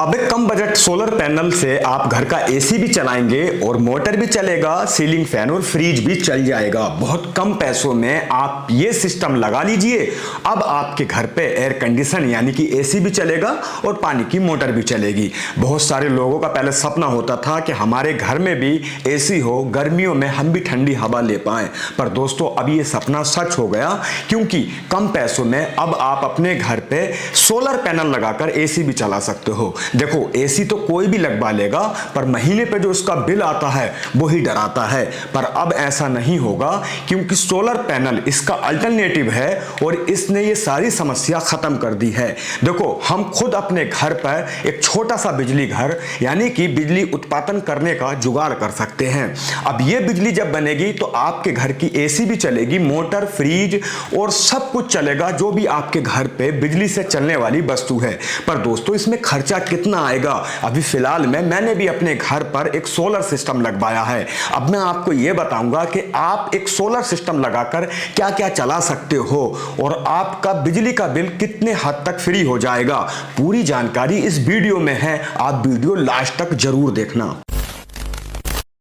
अब एक कम budget solar panel से आप घर का एसी भी चलाएंगे और मोटर भी चलेगा, सीलिंग फैन और फ्रिज भी चल जाएगा। बहुत कम पैसों में आप ये सिस्टम लगा लीजिए। अब आपके घर पे एयर कंडीशन यानी कि एसी भी चलेगा और पानी की मोटर भी चलेगी। बहुत सारे लोगों का पहले सपना होता था कि हमारे घर में भी एसी हो, गर्मियों में हम भी ठंडी हवा ले पाएं। पर दोस्तों अब ये सपना सच हो गया, क्योंकि कम पैसों में अब आप अपने घर पे सोलर पैनल लगाकर एसी भी चला सकते हो। देखो एसी तो कोई भी लगवा लेगा, पर महीने पे जो उसका बिल आता है वो ही डराता है। पर अब ऐसा नहीं होगा, क्योंकि सोलर पैनल इसका अल्टरनेटिव है और इसने ये सारी समस्या खत्म कर दी है। देखो हम खुद अपने घर पर एक छोटा सा बिजली घर यानी कि बिजली उत्पादन करने का जुगाड़ कर सकते हैं। अब ये बिजली जब बनेगी तो आपके घर की एसी भी चलेगी, मोटर, फ्रिज और सब कुछ चलेगा जो भी आपके घर पे बिजली से चलने वाली वस्तु है। पर दोस्तों इसमें खर्चा कितना आएगा? अभी फिलहाल में मैंने भी अपने घर पर एक सोलर सिस्टम लगवाया है। अब मैं आपको यह बताऊंगा कि आप एक सोलर सिस्टम लगाकर क्या क्या चला सकते हो और आपका बिजली का बिल कितने हद तक फ्री हो जाएगा। पूरी जानकारी इस वीडियो में है, आप वीडियो लास्ट तक जरूर देखना।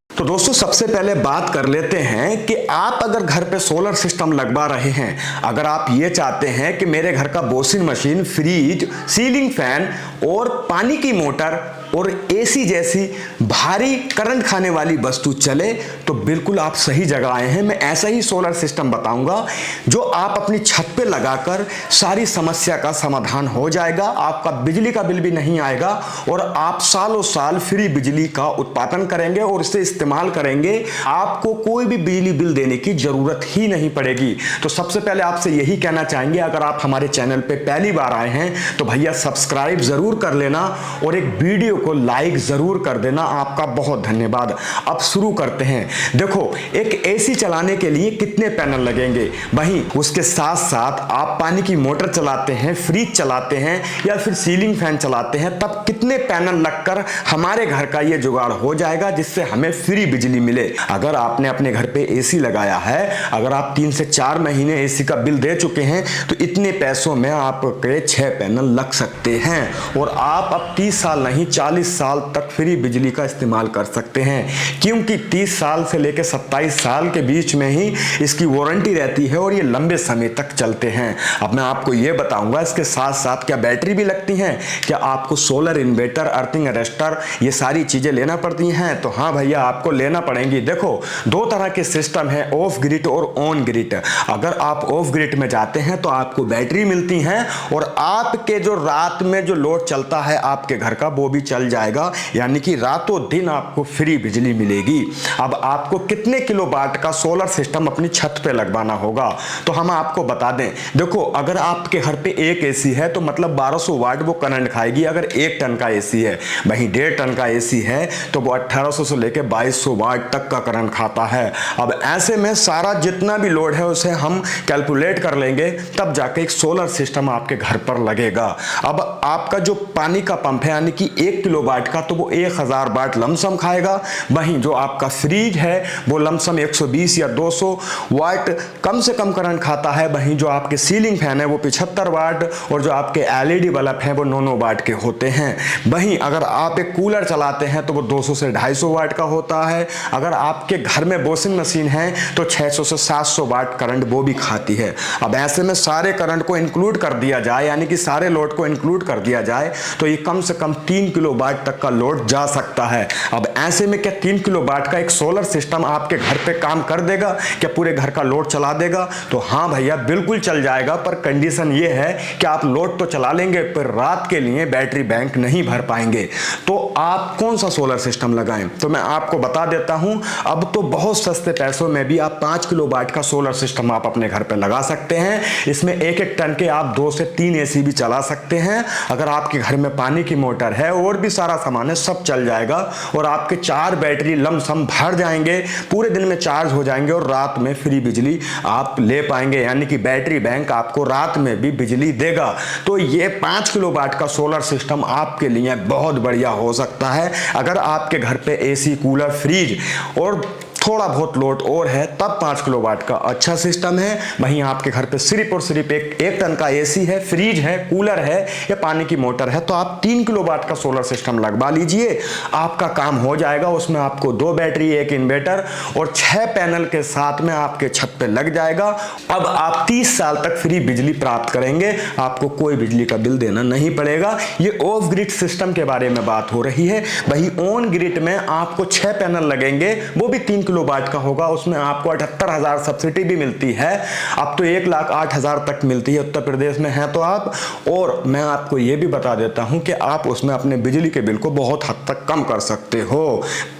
तो दोस्तों सबसे पहले बात कर लेते हैं कि आप अगर घर पे सोलर सिस्टम लगवा रहे हैं, अगर आप ये चाहते हैं कि मेरे घर का washing machine, fridge, ceiling fan और पानी की मोटर और एसी जैसी भारी करंट खाने वाली वस्तु चले, तो बिल्कुल आप सही जगह आए हैं। मैं ऐसा ही सोलर सिस्टम बताऊंगा जो आप अपनी छत पे लगाकर सारी समस्या का समाधान हो जाएगा। आपका बिजली का बिल भी नहीं आएगा और आप सालों साल फ्री बिजली का उत्पादन करेंगे और इसे इस्तेमाल करेंगे। आपको कोई भी बिजली बिल देने की जरूरत ही नहीं पड़ेगी। तो सबसे पहले आपसे यही कहना चाहेंगे, अगर आप हमारे चैनल पे पहली बार आए हैं तो भैया सब्सक्राइब जरूर कर लेना और एक वीडियो को लाइक जरूर कर देना। आपका बहुत धन्यवाद। अब शुरू करते हैं। देखो एक एसी चलाने के लिए कितने पैनल लगेंगे, वहीं उसके साथ साथ आप पानी की मोटर चलाते हैं, फ्रिज चलाते हैं या फिर सीलिंग फैन चलाते हैं, तब कितने पैनल लगकर हमारे घर का यह जुगाड़ हो जाएगा जिससे हमें फ्री बिजली मिले। अगर आपने अपने घर पे एसी लगाया है, अगर आप 3 से 4 महीने एसी का बिल दे चुके हैं, तो इतने पैसों में आपके 6 पैनल लग सकते हैं और आप अब 30 साल नहीं 40 साल तक फ्री बिजली का इस्तेमाल कर सकते हैं, क्योंकि 30 साल से लेकर 27 साल के बीच में ही इसकी वारंटी रहती है और ये लंबे समय तक चलते हैं। अब मैं आपको ये बताऊंगा इसके साथ साथ क्या बैटरी भी लगती हैं, क्या आपको सोलर इन्वर्टर, अर्थिंग अरेस्टर ये सारी चीजें लेना पड़ती हैं? तो हाँ भैया आपको लेना पड़ेंगी। देखो 2 तरह के सिस्टम है, ऑफ ग्रिड और ऑन ग्रिड। अगर आप ऑफ ग्रिड में जाते हैं तो आपको बैटरी मिलती हैं और आपके जो रात में जो लोड चलता है आपके घर का वो भी चल जाएगा, यानी कि रातों दिन आपको फ्री बिजली मिलेगी। अब आपको कितने किलोवाट का सोलर सिस्टम अपनी छत पे लगवाना होगा तो हम आपको बता दें। देखो अगर आपके घर पे एक एसी है तो मतलब 1200 वाट वो करंट खाएगी। अगर 1 टन का एसी है, वहीं 1.5 टन का एसी है तो वो 1800 से लेकर 2200 वाट तक का करंट खाता है। अब ऐसे में सारा जितना भी लोड है उसे हम कैलकुलेट कर लेंगे, तब जाके एक सोलर सिस्टम आपके घर पर लगेगा। अब आपका जो पानी का पंप है यानी कि 1 किलोवाट का, तो वो 1000 वाट लमसम खाएगा। वहीं जो आपका फ्रिज है वो लमसम 120 या 200 वाट कम से कम करंट खाता है। वहीं जो आपके सीलिंग फैन है वो 75 वाट और जो आपके एलईडी बल्ब हैं वो 9 वाट के होते हैं। वहीं अगर आप एक कूलर चलाते हैं तो वो 200 से 250 वाट का होता है। अगर आपके घर में वॉशिंग मशीन है तो 600 से 700 वाट करंट वो भी खाती है। अब ऐसे में सारे करंट को इंक्लूड कर दिया जाए, यानी कि सारे लोड को इंक्लूड कर दिया जाए, तो ये कम से कम 3 किलोवाट तक का लोड जा सकता है। अब ऐसे में क्या 3 किलोवाट का एक सोलर सिस्टम आपके घर पे काम कर देगा? क्या पूरे घर का लोड चला देगा? तो हाँ भैया बिल्कुल चल जाएगा, पर कंडीशन ये है कि आप लोड तो चला लेंगे पर रात के लिए बैटरी बैंक नहीं भर पाएंगे। तो आप कौन सा सोलर सिस्टम लगाएं? तो मैं आपको बता देता हूं, अब तो बहुत सस्ते पैसों में भी आप 5 किलोवाट का सोलर सिस्टम आप अपने घर पे लगा सकते हैं। इसमें 1-1 टन के आप 2 से 3 एसी भी चला सकते हैं। अगर आपके घर में पानी की मोटर है और भी सारा सामान है, सब चल जाएगा और आपके 4 बैटरी लमसम भर जाएंगे, पूरे दिन में चार्ज हो जाएंगे और रात में फ्री बिजली आप ले पाएंगे, यानी कि बैटरी बैंक आपको रात में भी बिजली देगा। तो ये 5 किलोवाट का सोलर सिस्टम आपके लिए बहुत बढ़िया हो सकता है। अगर आपके घर पे एसी, कूलर, फ्रिज और थोड़ा बहुत लोड और है तब 5 किलोवाट का अच्छा सिस्टम है। वहीं आपके घर पे सिर्फ और सिर्फ एक टन का एसी है, फ्रिज है, कूलर है या पानी की मोटर है तो आप 3 किलोवाट का सोलर सिस्टम लगवा लीजिए, आपका काम हो जाएगा। उसमें आपको 2 बैटरी, 1 इन्वर्टर और 6 पैनल के साथ में आपके छत पे लग जाएगा। अब आप 30 साल तक फ्री बिजली प्राप्त करेंगे, आपको कोई बिजली का बिल देना नहीं पड़ेगा। ये ऑफ ग्रिड सिस्टम के बारे में बात हो रही है। वही ऑन ग्रिड में आपको 6 पैनल लगेंगे, वो भी 3 किलोवाट का होगा। उसमें आपको 78,000 सब्सिडी भी मिलती है, अब तो 1,08,000 तक मिलती है उत्तर प्रदेश में है तो आप। और मैं आपको ये भी बता देता हूं कि आप उसमें अपने बिजली के बिल को बहुत हद तक कम कर सकते हो।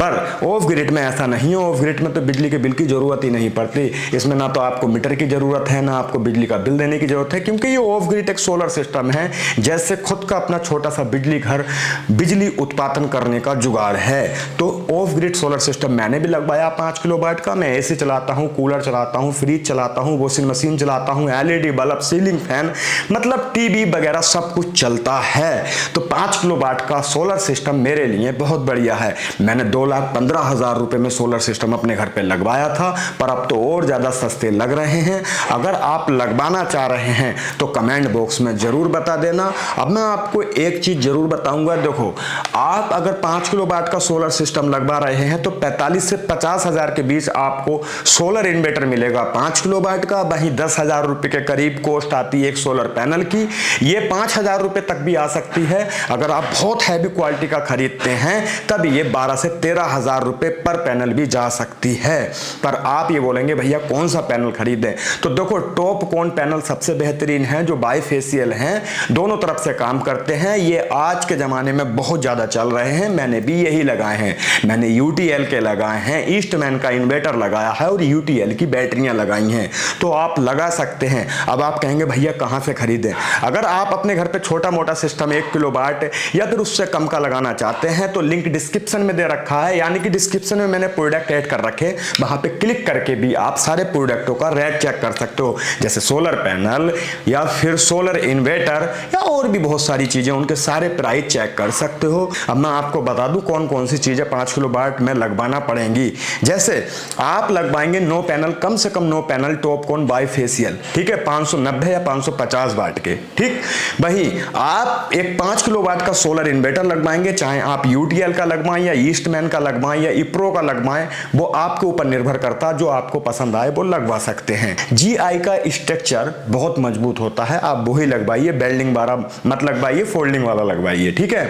पर ऑफ ग्रिड में ऐसा नहीं है, ऑफ ग्रिड में तो बिजली के बिल की जरूरत ही नहीं पड़ती। इसमें ना तो आपको मीटर की जरूरत है, ना आपको बिजली का बिल देने की जरूरत है, क्योंकि ये ऑफ ग्रिड एक सोलर सिस्टम है, जैसे खुद का अपना छोटा सा बिजली घर बिजली उत्पादन करने का जुगाड़ है। तो ऑफ ग्रिड सोलर सिस्टम मैंने भी लगवाया 5 किलोवाट का। मैं एसी चलाता हूं, कूलर चलाता हूं, फ्रिज चलाता हूं, वॉशिंग मशीन चलाता हूं, एलईडी बल्ब, सीलिंग फैन, मतलब टीवी वगैरह सब कुछ चलता है। तो 5 किलोवाट का सोलर सिस्टम मेरे लिए बहुत बढ़िया है। मैंने 2,15,000 रुपए में सोलर सिस्टम अपने घर पे लगवाया था, पर अब तो और ज्यादा सस्ते लग रहे हैं। अगर आप लगवाना चाह रहे हैं तो कमेंट बॉक्स में जरूर बता देना। अब मैं आपको एक चीज जरूर बताऊंगा, देखो आप अगर 5 किलोवाट का सोलर सिस्टम लगवा रहे हैं तो 45 से 50,000 के बीच आपको सोलर इन्वर्टर मिलेगा 5 किलोवाट का। वहीं 10,000 रुपए के करीब कॉस्ट आती है एक सोलर पैनल की। ये 5,000 रुपए तक भी आ सकती है। अगर आप बहुत हैवी क्वालिटी का खरीदते हैं तब ये 12 से 13,000 रुपए पर पैनल भी जा सकती है। पर आप ये बोलेंगे भैया कौन सा पैनल खरीदें, तो देखो टॉपकॉन पैनल सबसे बेहतरीन है, जो बाईफेशियल हैं, दोनों तरफ से काम करते हैं। ये आज के जमाने में बहुत ज्यादा चल रहे हैं, मैंने भी यही लगाए हैं। मैंने यूटीएल के लगाए हैं, ईस्टमैन का इन्वर्टर लगाया है और यूटीएल की बैटरियां लगाई हैं, तो आप लगा सकते हैं। अब आप कहेंगे भैया कहां से खरीदें। अगर आप अपने घर पे छोटा मोटा सिस्टम 1 किलोवाट या फिर उससे कम का लगाना चाहते हैं तो लिंक डिस्क्रिप्शन में दे रखा है, यानी कि डिस्क्रिप्शन में मैंने प्रोडक्ट ऐड कर रखे, वहां पे क्लिक करके भी आप सारे प्रोडक्टों का रेट चेक कर सकते हो, जैसे सोलर पैनल या फिर सोलर इन्वर्टर या और भी बहुत सारी चीजें, उनके सारे प्राइस चेक कर सकते हो। अब मैं आपको बता दूं कौन कौन सी चीजें 5 किलोवाट में लगवाना पड़ेंगी। जैसे आप लगवाएंगे 9 पैनल, कम से कम 9 पैनल टॉपकॉन बाईफेशियल, ठीक है, 590 या 550 वाट के, ठीक। वहीं आप एक 5 किलोवाट का सोलर इन्वर्टर लगवाएंगे, चाहे आप यूटीएल का लगवाएं या ईस्टमैन का लगवाएं या इप्रो का लगवाएं, वो आपके ऊपर निर्भर करता, जो आपको पसंद आए वो लगवा सकते हैं। जीआई का स्ट्रक्चर बहुत मजबूत होता है, आप वही लगवाइए, बेल्डिंग वाला मत लगवाइए, फोल्डिंग वाला लगवाइए, ठीक है।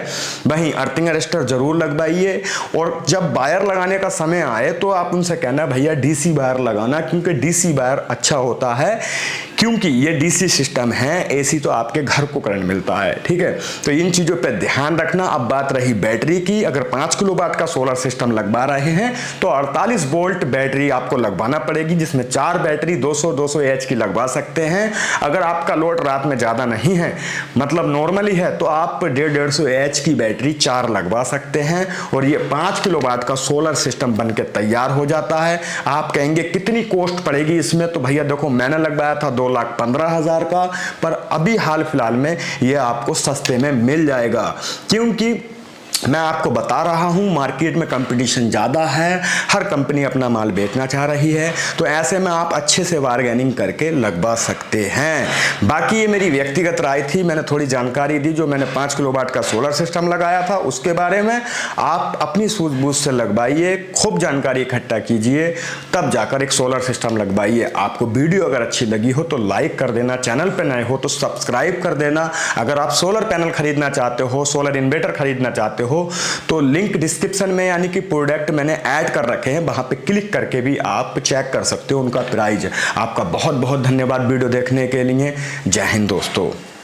वहीं अर्थिंग अरेस्टर जरूर लगवाइए, और जब वायर लगाने का समय आए तो आप उनसे कहना भैया डीसी वायर लगाना, क्योंकि डीसी वायर अच्छा होता है, क्योंकि ये डीसी सिस्टम है, एसी तो आपके घर को करंट मिलता है, ठीक है। तो इन चीजों पे ध्यान रखना। अब बात रही बैटरी की, अगर 5 किलोवाट का सोलर सिस्टम लगवा रहे हैं तो 48 वोल्ट बैटरी आपको लगवाना पड़ेगी, जिसमें 4 बैटरी 200 एच की लगवा सकते हैं। अगर आपका लोड रात में ज्यादा नहीं है, मतलब नॉर्मली है, तो आप 150 एच की बैटरी 4 लगवा सकते हैं और ये 5 किलोवाट का सोलर सिस्टम बनके तैयार हो जाता है। आप कहेंगे कितनी कॉस्ट पड़ेगी इसमें, तो भैया देखो मैंने लगवाया था 2,15,000 का, पर अभी हाल फिलहाल में ये आपको सस्ते में मिल जाएगा, क्योंकि मैं आपको बता रहा हूं मार्केट में कंपटीशन ज़्यादा है, हर कंपनी अपना माल बेचना चाह रही है, तो ऐसे में आप अच्छे से बार्गेनिंग करके लगवा सकते हैं। बाकी ये मेरी व्यक्तिगत राय थी, मैंने थोड़ी जानकारी दी, जो मैंने 5 किलोवाट का सोलर सिस्टम लगाया था उसके बारे में। आप अपनी सूझबूझ से लगवाइए, खूब जानकारी इकट्ठा कीजिए, तब जाकर एक सोलर सिस्टम लगवाइए। आपको वीडियो अगर अच्छी लगी हो तो लाइक कर देना, चैनल पर नए हो तो सब्सक्राइब कर देना। अगर आप सोलर पैनल खरीदना चाहते हो, सोलर इन्वर्टर खरीदना चाहते हो तो लिंक डिस्क्रिप्शन में, यानी कि प्रोडक्ट मैंने ऐड कर रखे हैं, वहां पे क्लिक करके भी आप चेक कर सकते हो उनका प्राइस। आपका बहुत बहुत धन्यवाद वीडियो देखने के लिए। जय हिंद दोस्तों।